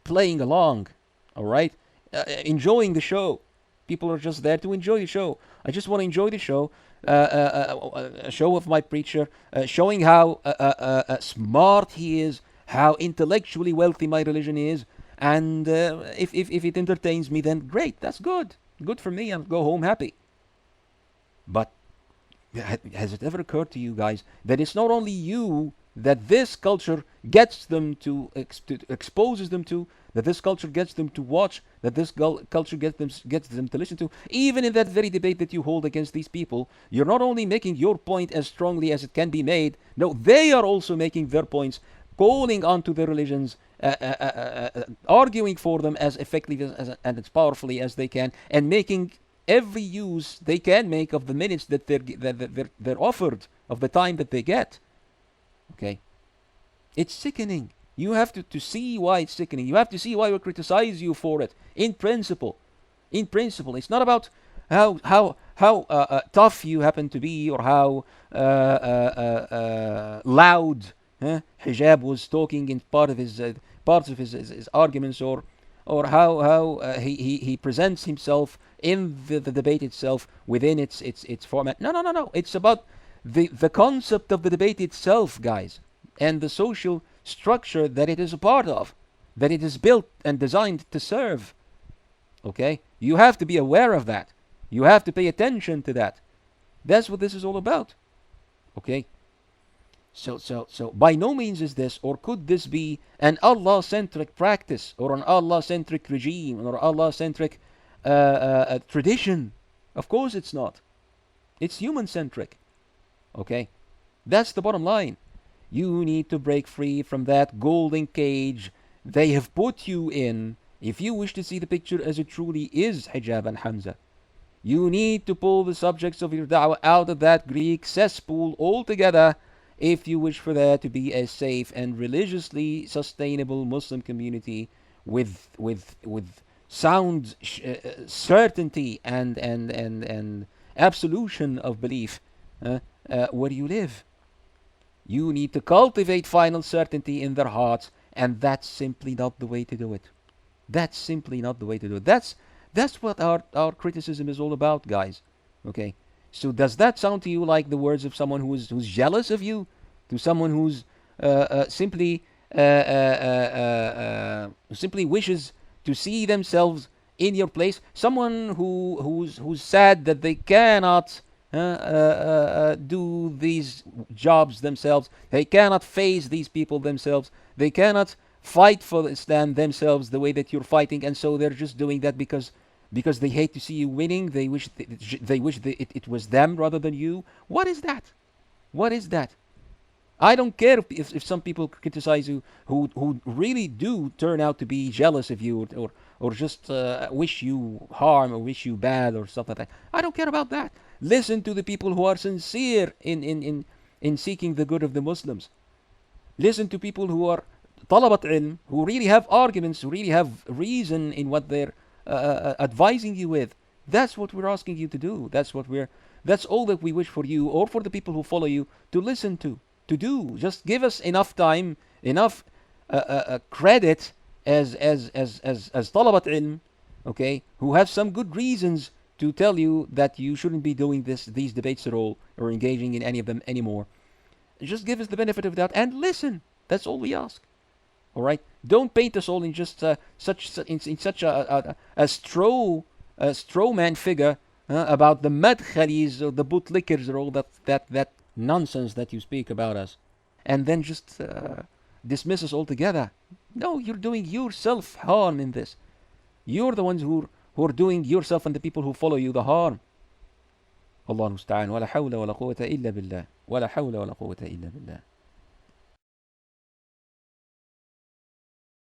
playing along, all right? Enjoying the show. People are just there to enjoy the show. I just want to enjoy the show. A show of my preacher, showing how smart he is, how intellectually wealthy my religion is, and if it entertains me, then great, that's good. Good for me, I'll go home happy. But has it ever occurred to you guys that it's not only you that this culture gets them to exposes them to, that this culture gets them to watch, that this culture gets them to listen to? Even in that very debate that you hold against these people, you're not only making your point as strongly as it can be made, no, they are also making their points, calling onto their religions, arguing for them as effectively and as powerfully as they can, and making every use they can make of the minutes that they're offered, of the time that they get. Okay, it's sickening. You have to see why it's sickening. You have to see why we criticize you for it. In principle, it's not about how tough you happen to be, or how loud Hijab was talking in parts of his arguments, or how he presents himself in the debate itself within its format. No. It's about the concept of the debate itself, guys, and the social structure that it is a part of, that it is built and designed to serve. Okay? You have to be aware of that. You have to pay attention to that. That's what this is all about. Okay? So by no means is this, or could this be, an Allah-centric practice, or an Allah-centric regime, or Allah-centric tradition. Of course it's not. It's human-centric. Okay? That's the bottom line. You need to break free from that golden cage they have put you in if you wish to see the picture as it truly is, Hijab and Hamza. You need to pull the subjects of your da'wah out of that Greek cesspool altogether if you wish for there to be a safe and religiously sustainable Muslim community with sound certainty and absolution of belief where you live. You need to cultivate final certainty in their hearts, and that's simply not the way to do it. That's simply not the way to do it. That's what our criticism is all about, guys. Okay? So does that sound to you like the words of someone who's jealous of you? To someone who's simply wishes to see themselves in your place? Someone who's sad that they cannot do these jobs themselves. They cannot face these people themselves. They cannot fight for Islam themselves the way that you're fighting, and so they're just doing that because they hate to see you winning. They wish it was them rather than you. What is that? What is that? I don't care if some people criticize you who really do turn out to be jealous of you, or just wish you harm or wish you bad or stuff like that. I don't care about that. Listen to the people who are sincere in seeking the good of the Muslims. Listen to people who are talabat ilm, who really have arguments, who really have reason in what they're advising you with. That's what we're asking you to do. That's all that we wish for you, or for the people who follow you, to listen to do. Just give us enough time, enough credit as طلبة علم, okay, who have some good reasons to tell you that you shouldn't be doing these debates at all or engaging in any of them anymore. Just give us the benefit of the doubt and listen. That's all we ask. All right. Don't paint us all in just in such a straw man figure about the madkhalis or the bootlickers or all that nonsense that you speak about us, and then just dismiss us altogether. No, you're doing yourself harm in this. You're the ones who are doing yourself and the people who follow you the harm. الله المستعان ولا حول ولا قوة إلا بالله ولا حول ولا قوة إلا بالله.